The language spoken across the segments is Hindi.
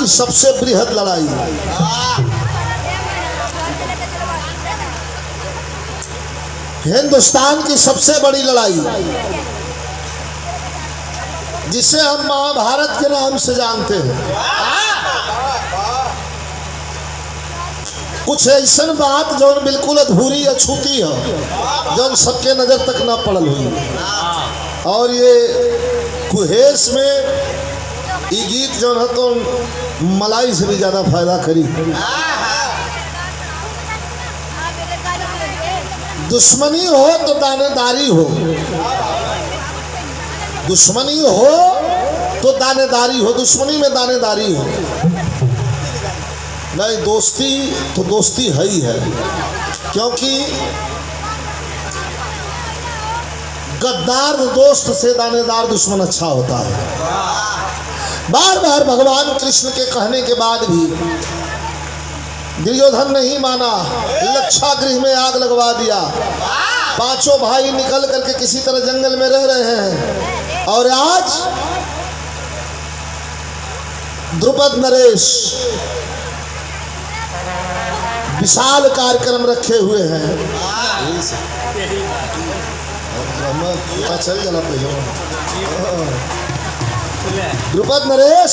की सबसे बृहद लड़ाई, हिंदुस्तान की सबसे बड़ी लड़ाई, जिसे हम महाभारत के नाम से जानते हैं। कुछ ऐसा बात जो बिल्कुल अधूरी अछूती है, जो सबके नजर तक ना पड़ल हुई। और ये कुहेस में ये गीत जो है तो मलाई से भी ज्यादा फायदा करी। दुश्मनी हो तो दानेदारी हो, दुश्मनी हो तो दानेदारी हो, दुश्मनी में दानेदारी हो। नहीं, दोस्ती तो दोस्ती है ही है, क्योंकि गद्दार दोस्त से दानेदार दुश्मन अच्छा होता है। बार बार भगवान कृष्ण के कहने के बाद भी दुर्योधन नहीं माना, लक्षागृह में आग लगवा दिया। पांचों भाई निकल करके किसी तरह जंगल में रह रहे हैं। और आज द्रुपद नरेश विशाल कार्यक्रम रखे हुए हैं। चल चला द्रुपद नरेश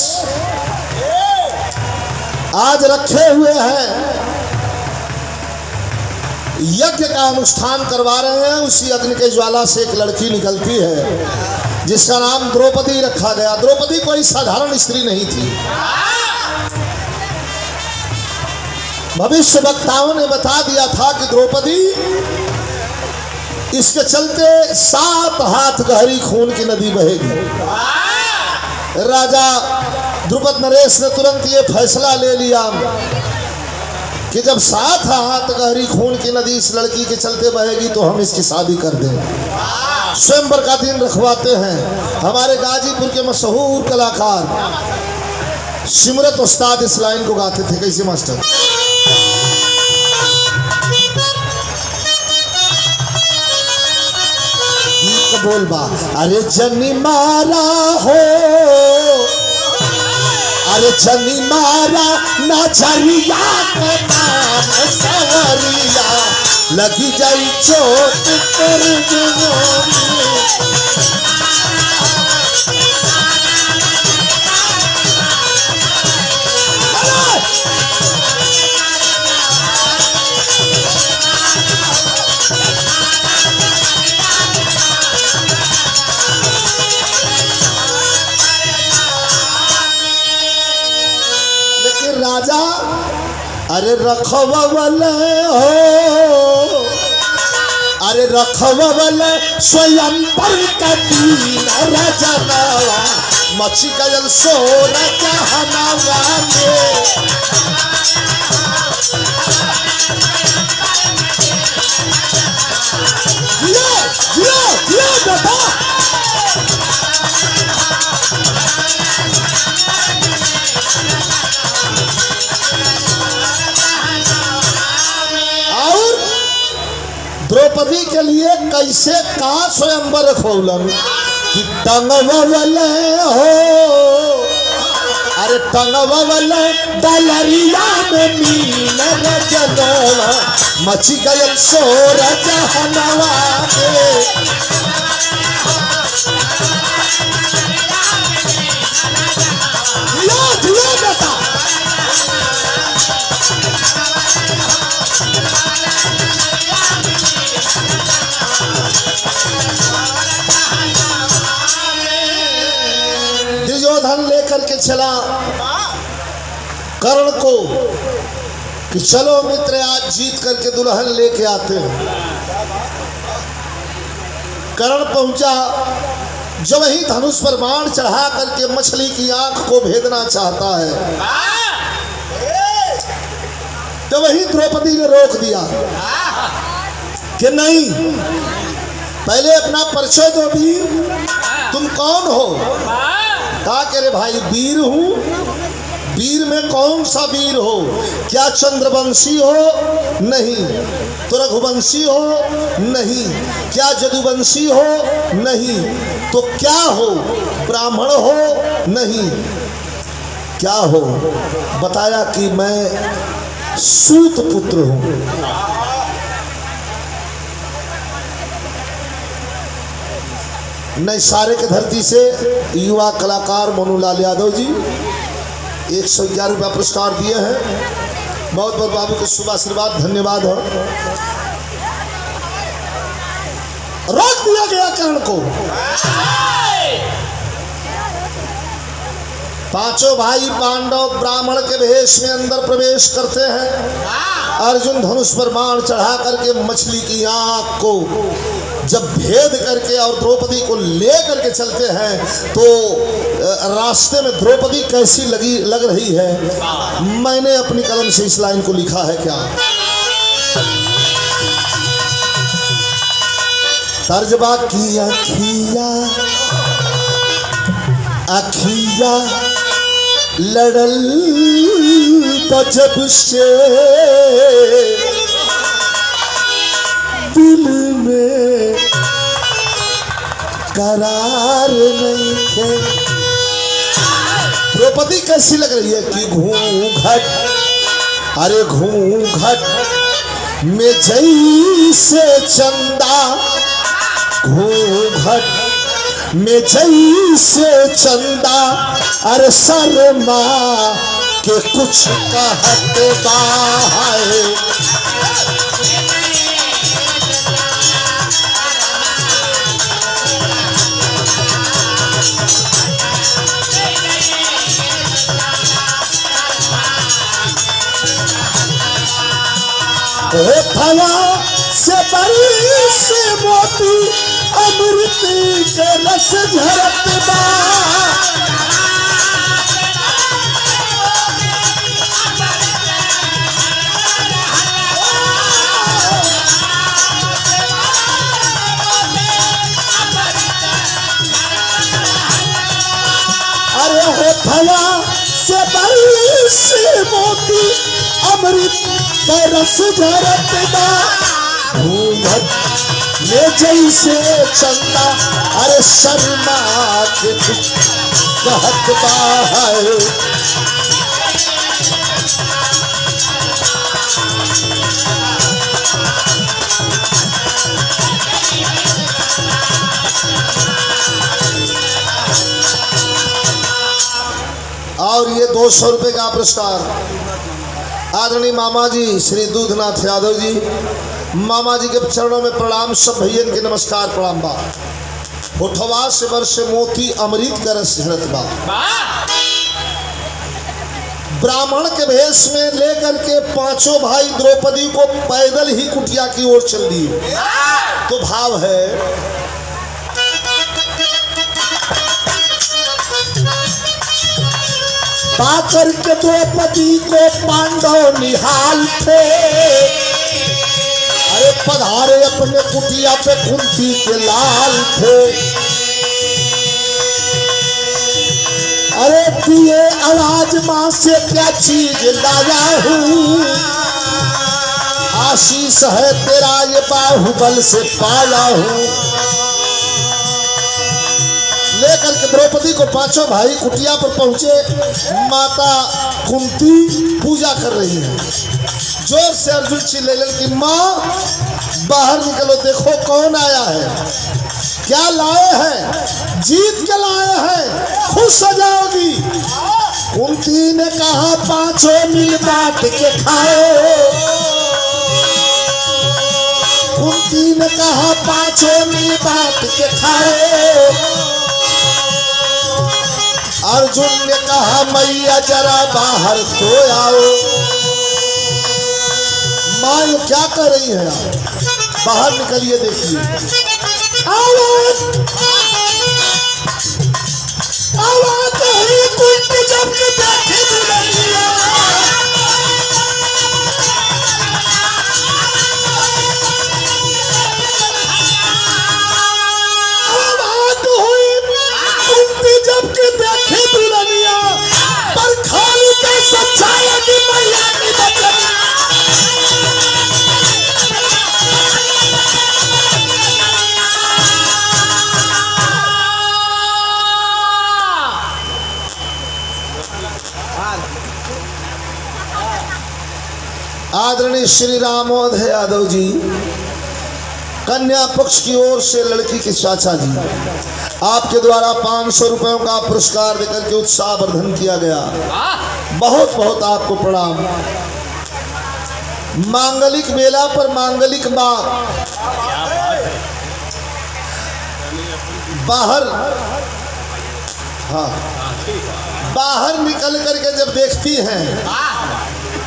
आज रखे हुए हैं, यज्ञ का अनुष्ठान करवा रहे हैं। उसी अग्नि के ज्वाला से एक लड़की निकलती है जिसका नाम द्रौपदी रखा गया। द्रौपदी कोई साधारण स्त्री नहीं थी। भविष्य वक्ताओं ने बता दिया था कि द्रौपदी, इसके चलते 7 हाथ गहरी खून की नदी बहेगी। राजा द्रुपद नरेश ने तुरंत ये फैसला ले लिया कि जब 7 हाथ गहरी खून की नदी इस लड़की के चलते बहेगी तो हम इसकी शादी कर दें। स्वयंवर का दिन रखवाते हैं। हमारे गाजीपुर के मशहूर कलाकार सिमरत उस्ताद इस लाइन को गाते थे। कैसे मास्टर? बोल बा, अरे जनी मारा हो, अरे जनी मारा नजरिया के नाम सवरिया, लगी जाई चोट पर जवानी। राजा अरे रखवाले हो, अरे रखवाले स्वयं पर कदीन रजनवा, मची गयल सोर जहनवा में। जियो जियो जियो बेटा। द्रौपदी के लिए कैसे का स्वयंवर खोलन कि टंगवले हो, अरे टंगवले दलरिया में मीन रजनवा, मची गयल सोर जहनवा में। जियो जियो बेटा। दुर्योधन लेकर के चला कर्ण को कि चलो मित्र, आज जीत करके दुल्हन लेके आते हैं। कर्ण पहुंचा, जो वही धनुष पर बाण चढ़ा करके मछली की आंख को भेदना चाहता है, तो वही द्रौपदी ने रोक दिया कि नहीं, पहले अपना परिचय दो, वीर तुम कौन हो? कहा कि रे भाई वीर हूं। वीर में कौन सा वीर हो? क्या चंद्रवंशी हो? नहीं। तो रघुवंशी हो? नहीं। क्या जदुवंशी हो? नहीं। तो क्या हो? ब्राह्मण हो? नहीं। क्या हो? बताया कि मैं सूत पुत्र हूं। नए सारे के धरती से युवा कलाकार मनुलाल यादव जी 111 रुपया पुरस्कार दिए हैं। बहुत बहुत बाबू के शुभ आशीर्वाद, धन्यवाद हो। रोक दिया गया कर्ण को। पांचों भाई पांडव ब्राह्मण के भेष में अंदर प्रवेश करते हैं। अर्जुन धनुष पर बाण चढ़ा करके मछली की आंख को जब भेद करके और द्रौपदी को ले करके चलते हैं तो रास्ते में द्रौपदी कैसी लग रही है। मैंने अपनी कलम से इस लाइन को लिखा है क्या? तर्जबा की अखिया अखिया लड़ल तो जब से दिल में करार नहीं थे। द्रौपदी कैसी लग रही है कि घूंघट, अरे घूंघट में जैसे चंदा, घूंघट में जैसे चंदा, अरे शर्मा के कुछ कहत बाहर। होठवा से बरस मोती अमृत के रस झरत बा। अरे होठवा से बरस मोती अमृत के रस झरत बा। घूंघट में जैसे चंदा, अरे शर्मा के कहत बाहर। और ये 200 रुपए का पुरस्कार आदरणीय मामा जी श्री दूधनाथ यादव जी। मामा जी के चरणों में प्रणाम। सब भैयन के नमस्कार प्रणाम बा। होठवा से वर्ष मोती अमृत का रस झरत बा। ब्राह्मण के भेष में लेकर के पांचों भाई द्रौपदी को पैदल ही कुटिया की ओर चल दिए। तो भाव है पाकर के द्रौपदी को पांडव निहाल थे। अरे पधारे अपने कुटिया पे कुंती के लाल थे। अरे दिए आवाज मां से क्या चीज लाया हूँ, आशीष है तेरा ये बाहुबल से पाया हूँ। लेकर के द्रौपदी को पांचों भाई कुटिया पर पहुंचे। माता कुंती पूजा कर रही है। जोर से अर्जुन चिल्लाने लगे कि माँ बाहर निकलो, देखो कौन आया है, क्या लाए हैं, जीत के लाए हैं, खुश हो जाओगी। कुंती ने कहा पांचों मिल बांट के खाओ। कुंती ने कहा पांचों मिल बांट के खाओ। अर्जुन ने कहा मैया जरा बाहर तो आओ। माँ ये क्या कर रही है आप? बाहर निकलिए, देखिए। आवाज आवाज नहीं कुंती जब के देखे दुल्हनिया। आवाज हुई कुंती जब के देखे दुल्हनिया, पर खाली के सच्चाई की मैया की बचनिया। आदरणीय श्री रामोदय यादव जी, कन्या पक्ष की ओर से लड़की के चाचा जी, आपके द्वारा 500 रुपयों का पुरस्कार देकर के उत्साह वर्धन किया गया। बहुत बहुत आपको प्रणाम। मांगलिक मेला पर मांगलिक बात बाहर, हाँ, बाहर निकल करके जब देखती हैं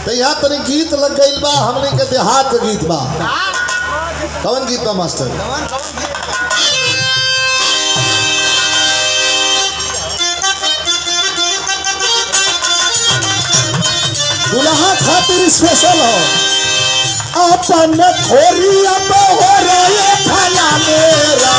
तो यहाँ तनी गीत लग गई बा, हमने के देहात गीत बा। कौन गीत बा मास्टर? दुल्हा खातिर स्पेशल हो अपन खोरिया हो रहे फला मेरा,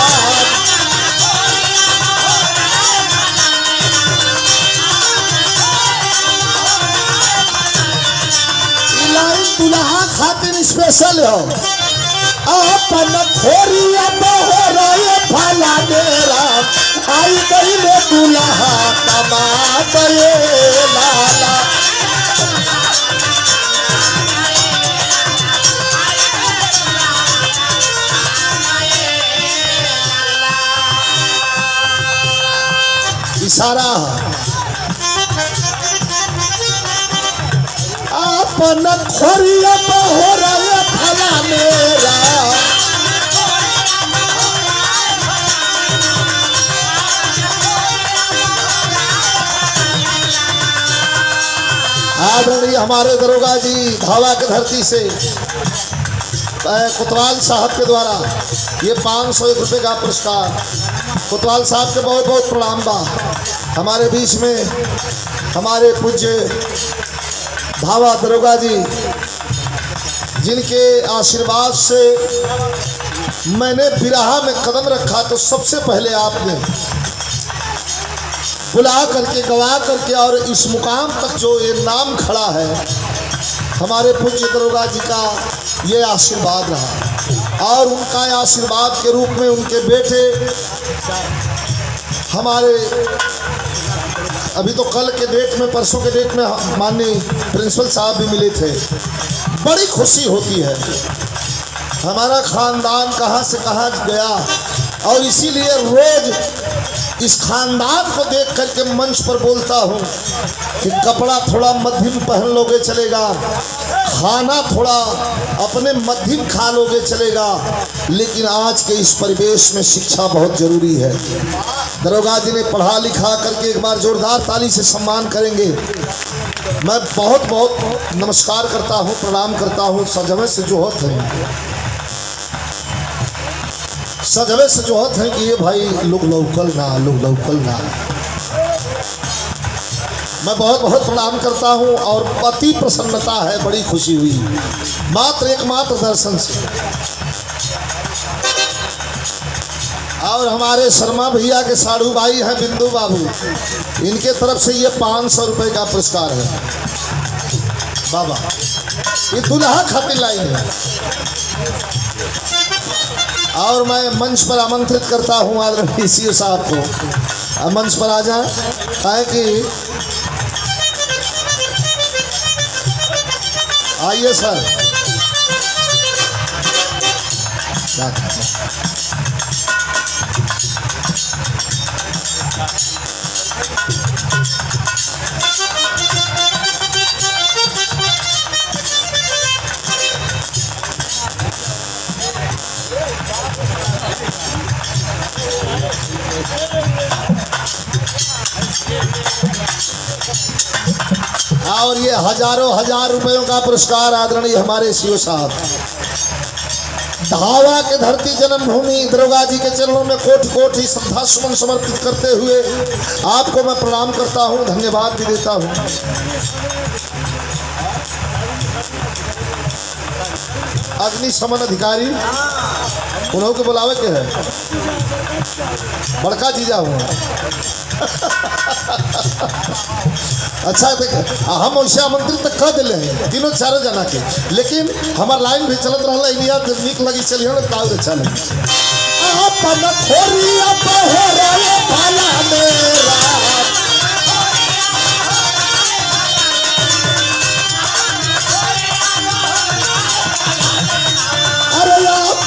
दुल्हा खातिर स्पेशल हो अपन खोरिया हो रहे फला मेरा, आई गई दुल्हा कमा गए लाला। इशारा अपन खोरिया हो रहे फला मेरा, आदरणीय हमारे दरोगा जी धावा की धरती से कोतवाल साहब के द्वारा ये 501 रुपये का पुरस्कार, कोतवाल साहब के बहुत बहुत प्रणाम बा। हमारे बीच में हमारे पूज्य धावा दरोगा जी, जिनके आशीर्वाद से मैंने बिरहा में कदम रखा तो सबसे पहले आपने बुला करके गवा करके और इस मुकाम तक जो ये नाम खड़ा है, हमारे पूज्य दरोगा जी का ये आशीर्वाद रहा। और उनका आशीर्वाद के रूप में उनके बेटे हमारे अभी तो कल के डेट में, परसों के डेट में माननीय प्रिंसिपल साहब भी मिले थे। बड़ी खुशी होती है। हमारा खानदान कहाँ से कहाँ गया और इसीलिए रोज इस खानदान को देख करके मंच पर बोलता हूँ कि कपड़ा थोड़ा मध्यम पहन लोगे चलेगा, खाना थोड़ा अपने मध्यम खा लोगे चलेगा, लेकिन आज के इस परिवेश में शिक्षा बहुत जरूरी है। दरोगा जी ने पढ़ा लिखा करके एक बार जोरदार ताली से सम्मान करेंगे। मैं बहुत बहुत नमस्कार करता हूँ, प्रणाम करता हूँ। सजवे से जो होत है, सजवे से जो होत है कि ये भाई लोग लौकल ना, लोग लौकल ना। मैं बहुत बहुत प्रणाम करता हूँ और अति प्रसन्नता है, बड़ी खुशी हुई मात्र एकमात्र दर्शन से। और हमारे शर्मा भैया के साढ़ू भाई हैं बिंदु बाबू, इनके तरफ से ये 500 रुपये का पुरस्कार है। बाबा ये दुल्हा खातिर लाई है। और मैं मंच पर आमंत्रित करता हूँ आदरणीय सीओ साहब को, मंच पर आ जाए। काहे कि आइए सर। और ये हजारों हजार रुपयों का पुरस्कार आदरणीय हमारे सीओ साहब, धावा के धरती जन्मभूमि दरोगा जी के चरणों में कोटि कोटि श्रद्धा सुमन समर्पित करते हुए आपको मैं प्रणाम करता हूँ, धन्यवाद भी देता हूँ। अग्निशमन अधिकारी उन्हों को बुलावे के है, बड़का जीजा हूँ। अच्छा देख, हम वैसे आमंत्रित तक कर दिले हैं तीनों चारों जना के, लेकिन हमार लाइन भी चलत रहा इंडिया तो निक लगी चलिए ना ताऊ अच्छा लगी। अपन खोरिया बहरे भला मेरा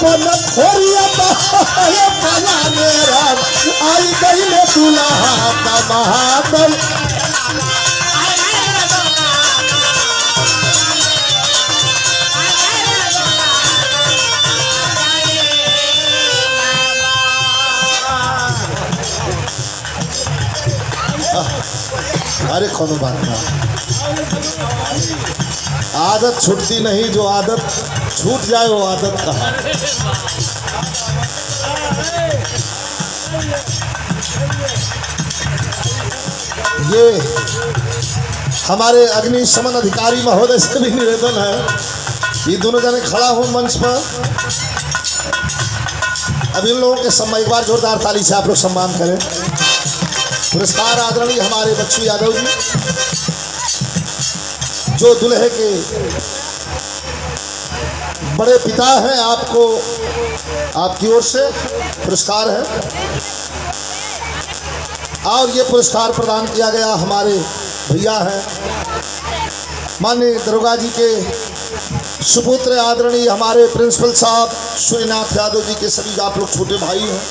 अपन खोरिया बना मेरा आई गई ले दुल्हा का बहादुर अरे कोनो बात ना आदत छूटती नहीं जो आदत छूट जाए वो आदत कहाँ ये हमारे अग्निशमन अधिकारी महोदय से भी निवेदन है ये दोनों जने खड़ा हो मंच पर अब इन लोगों के सम्मान एक बार जोरदार ताली से आप लोग सम्मान करें पुरस्कार आदरणीय हमारे बच्चू यादव जी जो दुल्हे के बड़े पिता हैं आपको आपकी ओर से पुरस्कार है और ये पुरस्कार प्रदान किया गया हमारे भैया हैं माननीय दरोगा जी के सुपुत्र आदरणीय हमारे प्रिंसिपल साहब सूर्यनाथ यादव जी के सभी आप लोग छोटे भाई हैं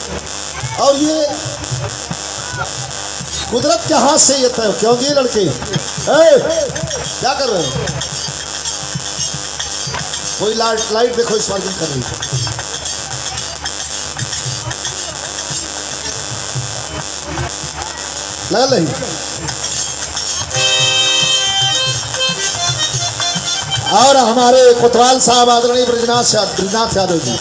और ये कुदरत के हाथ से ये तय क्योंकि ये लड़के क्या कर रहे हो कोई लाइट देखो इस बार कर रही लगा नहीं और हमारे कोतवाल साहब आदरणीय ब्रजनाथ यादव जी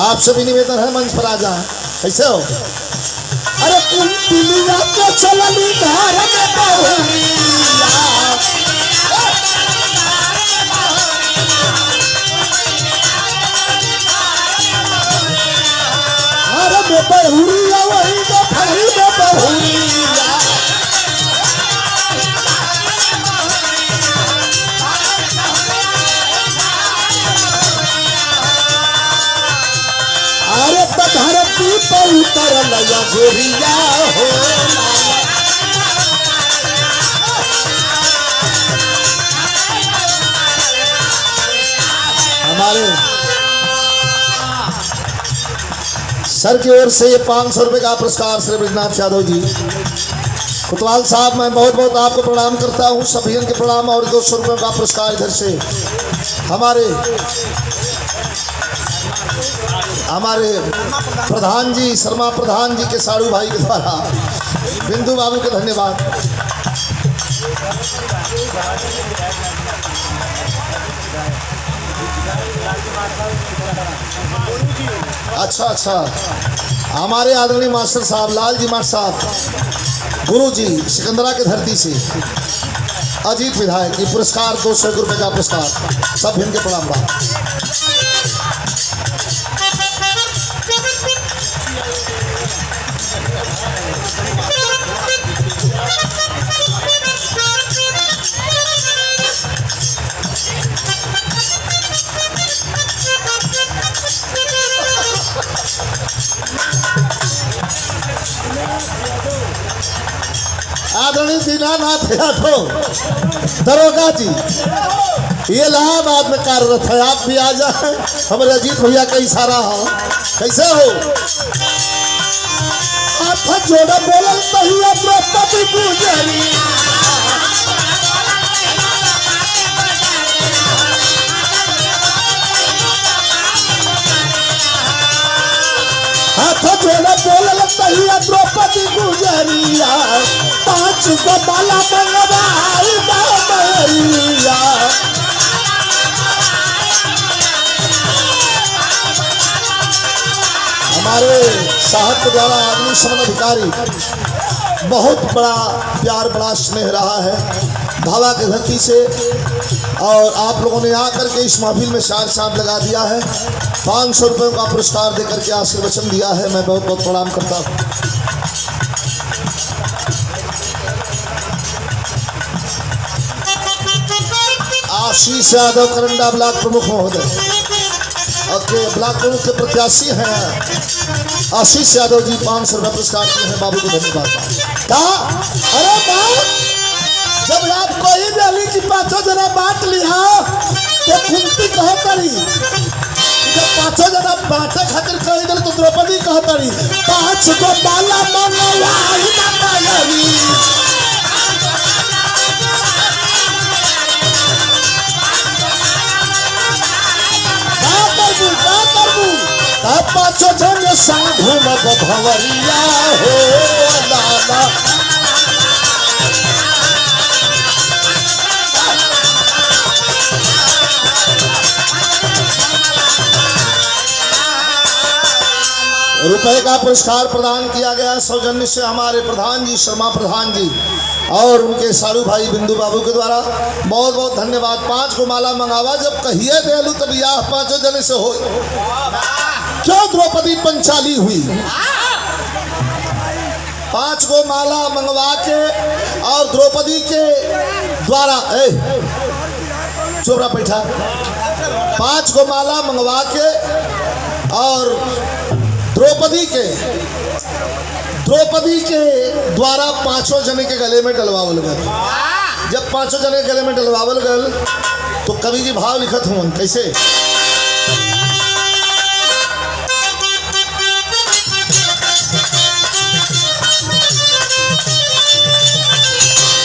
आपसे भी निवेदन है मंच पर आ जाए कैसे हो अरे कुंतिलिया के चलनी धार में बहुरिया अरे में बहुरिया वही तो फरी में बहुरिया अरे धरती पर उतर लया जोरिया हो हमारे सर की ओर से ये 500 रुपए का पुरस्कार श्री ब्रजनाथ यादव जी कोतवाल साहब मैं बहुत बहुत आपको प्रणाम करता हूँ सभी के प्रणाम और 200 रुपए का पुरस्कार इधर से हमारे प्रधान जी शर्मा प्रधान जी के साड़ू भाई के द्वारा बिंदु बाबू के धन्यवाद अच्छा हमारे आदरणीय मास्टर साहब लाल जी मास्टर साहब गुरु जी सिकंदरा के धरती से अजीत विधायक ये पुरस्कार 200 रुपए का पुरस्कार सब इनके प्रणाम बा आदरणीय दीनानाथ यादव दरोगा जी ये इलाहाबाद में कार्यरत है आप भी आ जाए हमारे अजीत भैया का इशारा हो कैसे हो हाथ जोड़ा बोलल भैया द्रौपदी पूजरी हाथ जोड़ा बोलल भैया द्रौपदी गुजरिया 5 गो बाला मंगवाई मैया हमारे साहब के द्वारा अग्निशमन अधिकारी बहुत बड़ा प्यार बड़ा स्नेह रहा है भावा के धरती से और आप लोगों ने आकर के इस महफिल में शार साहब लगा दिया है 500 रुपयों का पुरस्कार देकर के आशीर्वचन दिया है मैं बहुत बहुत प्रणाम करता हूँ आशीष यादव करंडा ब्लॉक प्रमुख महोदय ओके ब्लॉक प्रमुख के प्रत्याशी हैं आशीष यादव जी 500 रुपये पुरस्कार किए हैं बाबू को धन्यवाद क्या अरे बाप जब आप कोई दिली की 5 जना बांट लिया तो कुंती कहे करी जब 5 जना बांट पाँच को माला मंगवाई ना मायरी तब पाँचों जन संग घूमब भंवरिया हो लाला। रुपए का पुरस्कार प्रदान किया गया सौजन्य से हमारे प्रधान जी शर्मा प्रधान जी और उनके साड़ू भाई बिंदु बाबू के द्वारा बहुत बहुत धन्यवाद। 5 को माला मंगावा जब कहिए देलू तब यह 5 जने से हो क्यों द्रौपदी पंचाली हुई। 5 को माला मंगवा के और द्रौपदी के द्वारा चोरा बैठा 5 को माला मंगवा के और द्रौपदी के द्वारा 5 जने के गले में डलवावल गए। जब 5 जने के गले में डलवावल गए तो कवि जी भाव लिखत हूँ कैसे।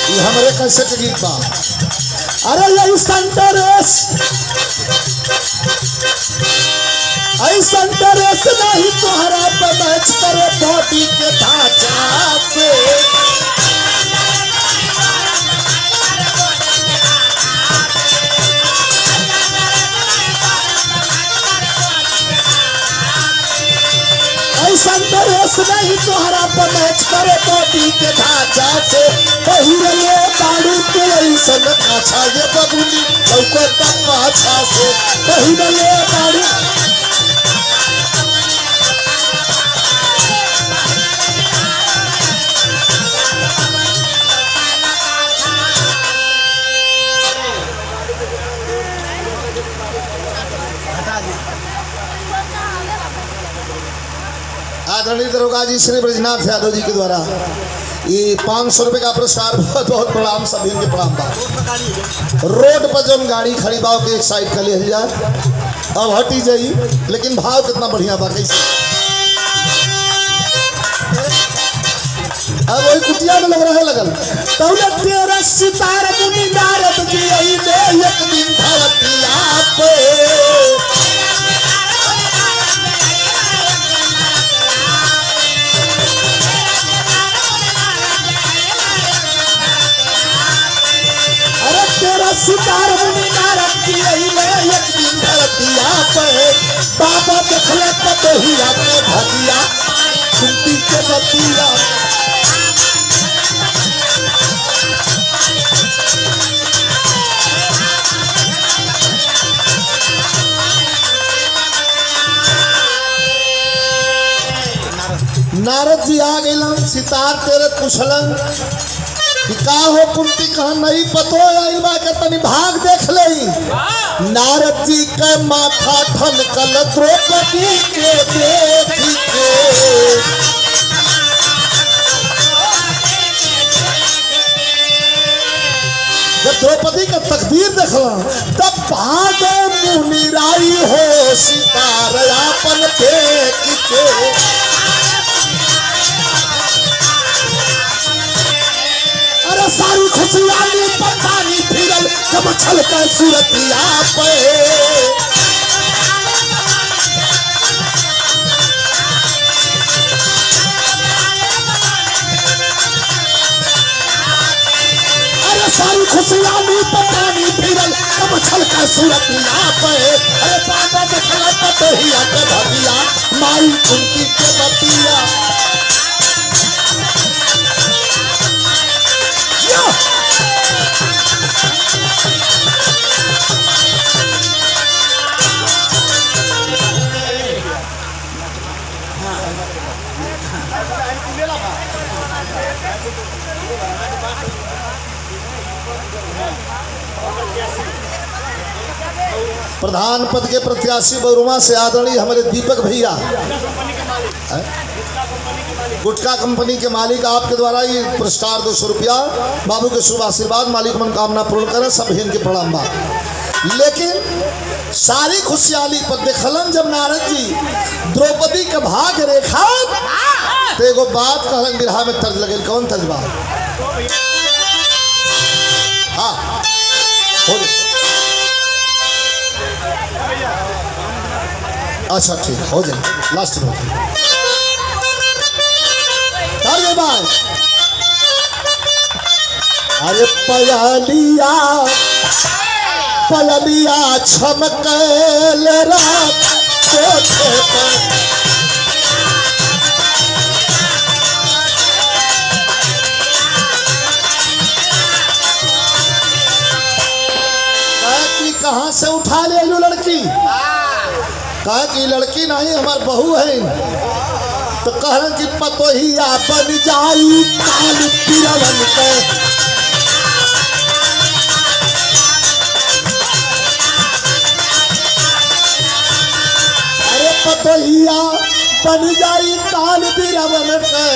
ये हमारे कैसे के गीत बा। अरे यही संतरेश ऐसा ड्रेस नहीं तोहरा पे मैच करे बॉडी के ढांचा से। ऐसा ड्रेस नहीं तोहरा पे मैच करे बॉडी के ढांचा से। पहिरले बाड़ू के ऐसा काछा ये बबुली लौकता पाछा से। पहिरले बाड़ू आदरणीय दरोगा जी श्री ब्रजनाथ यादव जी के द्वारा ये 500 रुपए का पुरस्कार बहुत बहुत प्रणाम सभी के प्रणाम बा। रोड पर जो गाड़ी खड़ी बा के एक साइड कर लिया अब हटी जाई लेकिन भाव कितना बढ़िया बा कैसे। अब वही कुटिया में लग रहा लगल तौले तेरा सितार मुनि नारद जी आई दे एक दिन धरतिया पे। सितार मुनि नारद की एक दिन धरतिया पे। बाबा देखले पतोहिया के भगिया सुनती के बतिया। नारद जी आ गए सितार तेरे पूछलन का हो कुंती कहा नहीं पतो आइलबा के तनी भाग देख ले। नारद जी के माथा ठनकल द्रौपदी के देख के। जब द्रौपदी का तकदीर देखला तब भाग मुनिराई हो सितार आपन देख के। सारी खुशियाली पतानी फिरल जब छल के सूरतिया पे। अरे सारी खुशियाली पतानी फिरल जब छल के सूरतिया पे। अरे बाबा देखला पतोहिया के भगिया माई कुंती के बतिया। प्रधान पद के प्रत्याशी बरुमा से आदरणीय हमारे दीपक भैया गुटका कंपनी के मालिक आपके द्वारा ये पुरस्कार 200 रुपया बाबू के शुभ आशीर्वाद मालिक मनोकामना पूर्ण करें सब हिंद के प्रणाम बा। लेकिन सारी खुशहाली पर देखलन जब नारद जी द्रौपदी के भाग रेखा तो एगो बात कहलन बिरहा में तर्ज लगे। कौन तर्ज बा? हाँ अच्छा ठीक हो जाए लास्ट में तर्ज बा। अरे पयलिया पयलिया छमकल रात कोठे पर कहाँ से उठा ले लो लड़की? कहा कि लड़की नहीं हमार बहू है। तो कहन कि पतोहिया बन जाई काल पिरवन के। अरे पतोहिया बन जाई काल पिरवन के।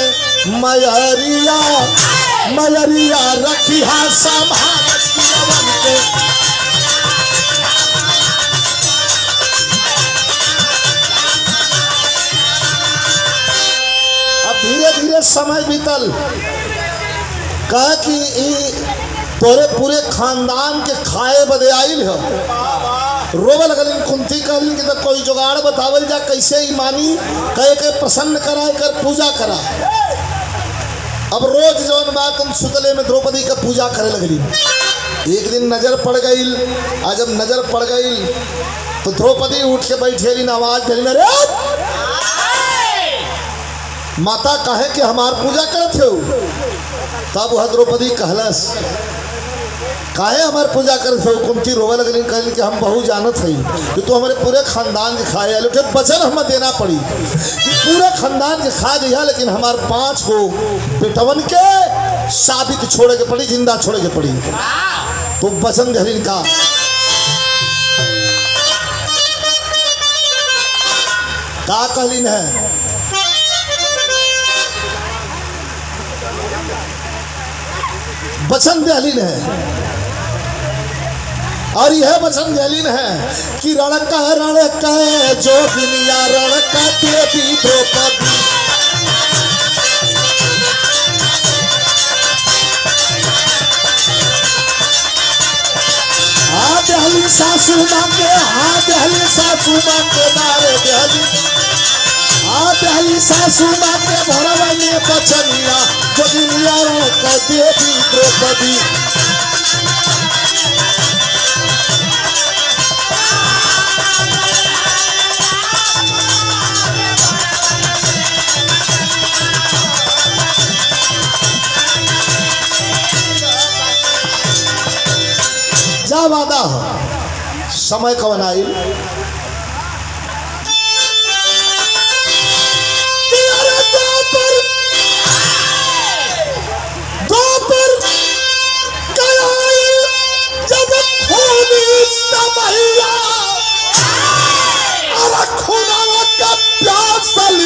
मयरिया मयरिया रखिया संभाल पिरवन के। धीरे धीरे समय बीतल। कह कि तोरे पूरे खानदान के खाए बदे आइल हो। रोवे लगल कुंती कहलिन कि तो कोई जुगाड़ बतावल जा कैसे ही मानी कह के प्रसन्न करा कर पूजा करा। अब रोज जौन बात तुम सुतले में द्रौपदी का पूजा करे लगली। एक दिन नजर पड़ गई। आज जब नजर पड़ गई तो द्रौपदी उठ के बैठेली, आवाज देली रे माता कहे कि हमार पूजा करते हो। तब वह द्रौपदी कहलस काहे हमार पूजा करते हो? कुंती रोवे लगली कहली कि हम बहु जानत हई कि तू हमारे पूरे खानदान के खाए आलो। वचन हमें देना पड़ी कि पूरे खानदान के खा दिया, लेकिन हमार 5 को बेटवन के साबित छोड़े के पड़ी, जिंदा छोड़े के पड़ी। तो वचन दहलीन का कहलीन है वचन दहलीन है। और यह वचन दहलीन है कि रणका रणका जोगिनिया रणका देवी द्रौपदी। दहली सासू माँ के दहली सासू माँ के नारे दहली दहली सासू माँ के भरवा में बचनिया जोगिनिया रणका देवी द्रौपदी। जा वादा हो समय कवन आई जब खूनी का प्यासल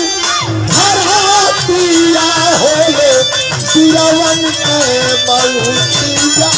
धरा दिया होले तिरवन के मऊतिया।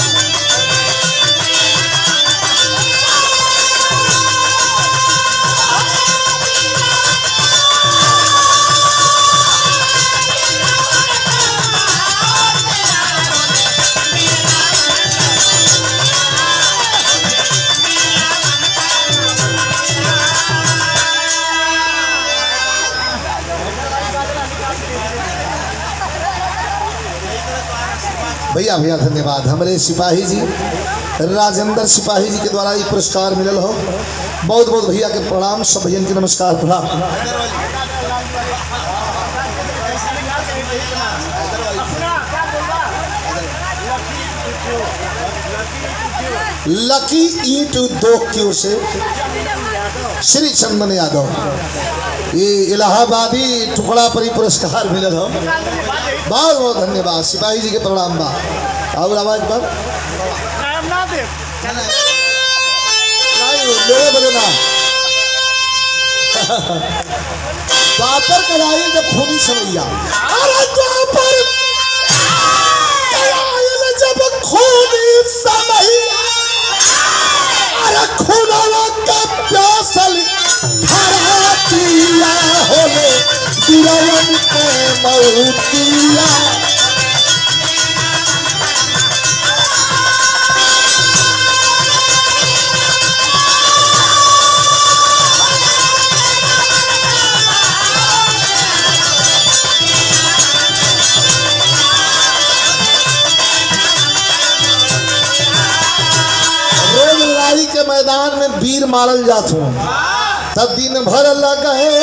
भैया भैया धन्यवाद। हमारे सिपाही जी राजेंद्र सिपाही जी के द्वारा ये पुरस्कार मिलल हो। बहुत बहुत भैया के प्रणाम। सब भैया के नमस्कार प्रणाम। लकी ईट 2 क्यों से श्री चंदन यादव ये इलाहाबादी टुकड़ा पर ही पुरस्कार मिलल हो। बहुत बहुत धन्यवाद। सिपाही जी के प्रणाम बा। और आवाज पर द्वापर कराई जब खूनी समैया। अरे द्वापर जब खूनी समैया। अरे का प्यासल धरातिया होले बीरवन के मौतिया। के मैदान में वीर मारल जात हूँ तब दिन भर लगे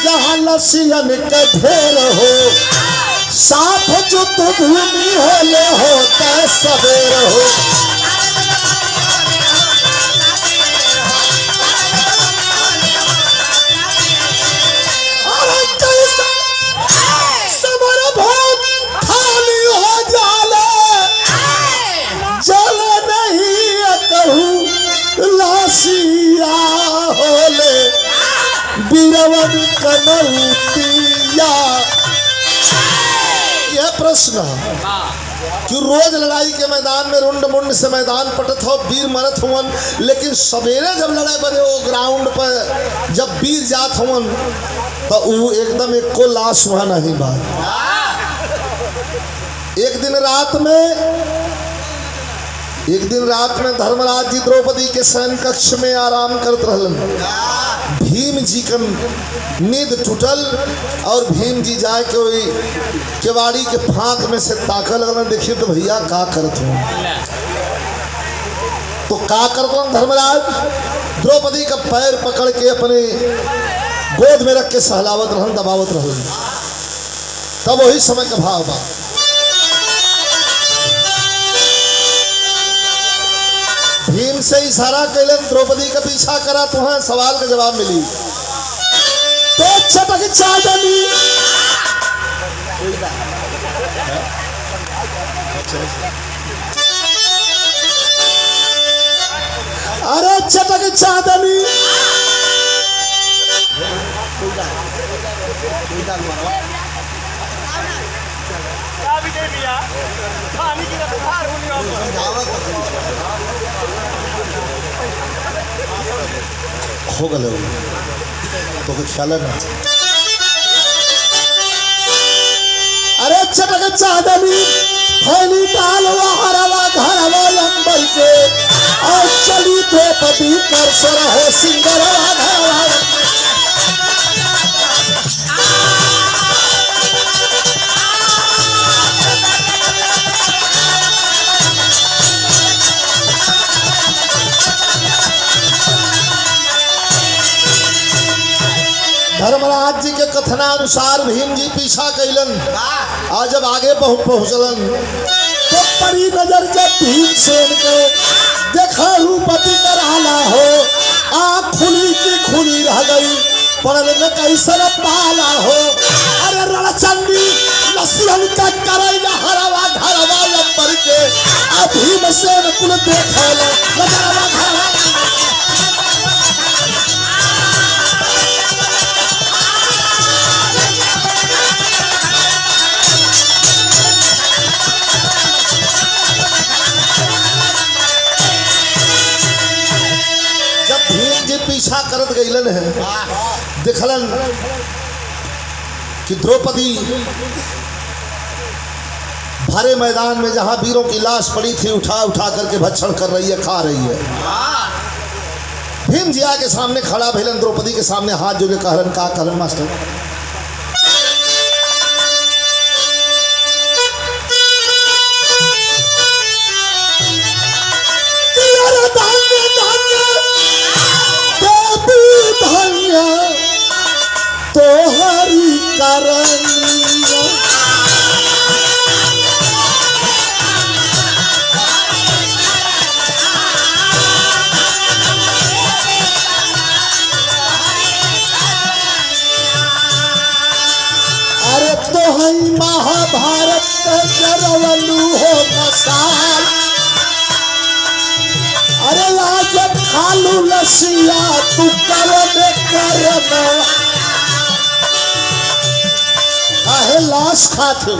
जहाँ लसियन के ढेर हो साथ जो तो भूमि होले होता सवेर हो। अरे कैसा समर भोग खाली हो जाले जल नहीं कहूँ लासिया होले बीरवन कनौतिया। यह प्रश्न कि रोज लड़ाई के मैदान में रुंड मुंड से मैदान पटत हो वीर मरत हुवन, लेकिन सवेरे जब लड़ाई बने वो ग्राउंड पर जब वीर जात हुवन तो वो एकदम एक को लाश वहां नहीं बा। एक दिन रात में धर्मराज जी द्रौपदी के शयन कक्ष में आराम करत रहलन। भीम जी का नींद टूटल और भीम जी जाए के वही केवाड़ी के फांक में से ताका लगना, देखिए तो भैया का करत हूँ तो का करत हूँ। धर्मराज द्रौपदी का पैर पकड़ के अपने गोद में रख के सहलावत रहन, दबावत रहन। तब वही समय का भाव बा। भीम से इशारा कैलन द्रौपदी का पीछा करा, तुम्हें सवाल का जवाब मिली। तो चटक चादनी अरे चटक चादनी हो गए तो ख्याल ना। अरे चटक चादनी फैली डालवा हरवा घरवा अंबर के और चली द्रौपदी कर सर हो सिंगरवा घरवा। धर्मराज जी के कथनानुसार भीम जी पीछा कैलन और जब आगे पहुंचलन तो परी नजर जब भीमसेन के देखा रूपति कर आला हो आँख खुली की खुली रह गई पड़ल में कैसन पाला हो। अरे रणचंडी लसियन का करैया हरवा घरवा लंबर के आ भीमसेन कुल देखल घरवा घरवा। पीछा करत गईलन है देखलन कि द्रौपदी भरे मैदान में जहां वीरों की लाश पड़ी थी उठा उठा करके भक्षण कर रही है, खा रही है। भीम जी आके सामने खड़ा भइलन, द्रौपदी के सामने हाथ जोड़े कहलन का कहलन मास्टर तो हरी करनिया। अरे तो हई महाभारत जरवलू हो मसाल। अरे आज खालू लसिया तू करना काहे लाश खाते।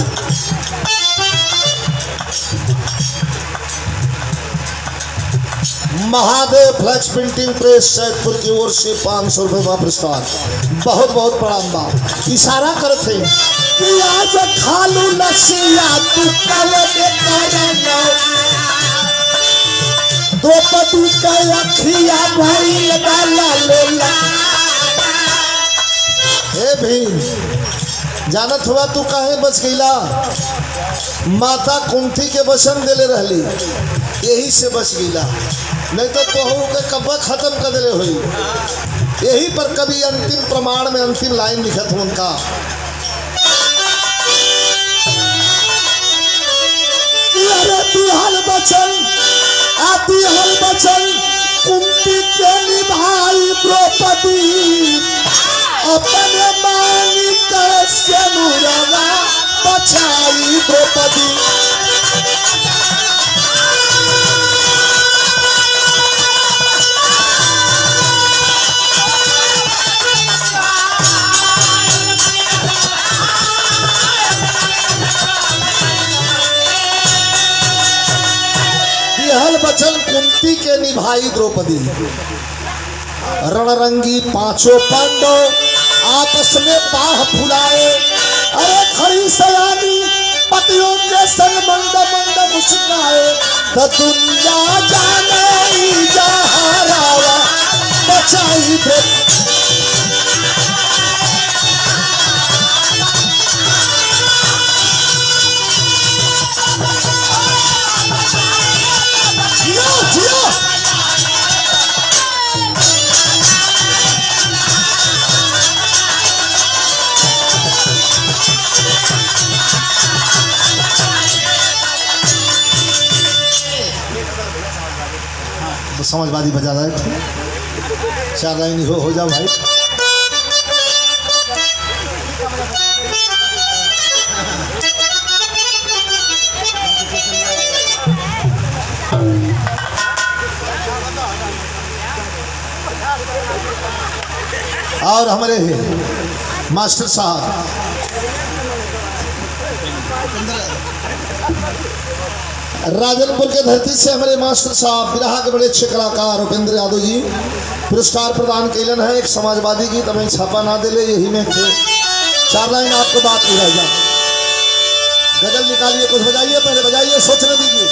Mahadev flex printing press Saidpur की ओर से 500 रुपये का पुरस्कार। बहुत बहुत प्रणाम बा। इशारा करते आज खालू लसिया तू कल द्रौपदी का अखिया भाई डाला लेला। हे भीम, जानत हुआ तू काहे बच गईला? माता कुंती के वचन देले रहली, यही से बच गईला, नहीं तो तोहू के कब्बा खत्म कर देले हुई। यही पर कभी अंतिम प्रमाण में अंतिम लाइन लिखत हूं उनका, हल बचन कुंती के निभाई द्रौपदी अपने मानिक से मुरवा बचाई द्रौपदी। हल बचन कुंती के निभाई द्रौपदी। रणरंगी पांचों पांडव आपस में बाह फुलाए। अरे खड़ी सयानी पतियों के संग मंद मंद मुस्काए। तो दुनिया जाने जहारावा बचाई तो समझवादी बजा रहा है। 4 लाइन हो जाओ भाई। और हमारे मास्टर साहब राजनपुर के धरती से हमारे मास्टर साहब बिरहा के बड़े अच्छे कलाकार उपेंद्र यादव जी पुरस्कार प्रदान कैलन है। एक समाजवादी गीत हमें छापा ना दिले, यही में थे। 4 लाइन आपको बात नहीं रहेगा। गजल निकालिए, कुछ बजाइए, पहले बजाइए, सोचने दीजिए।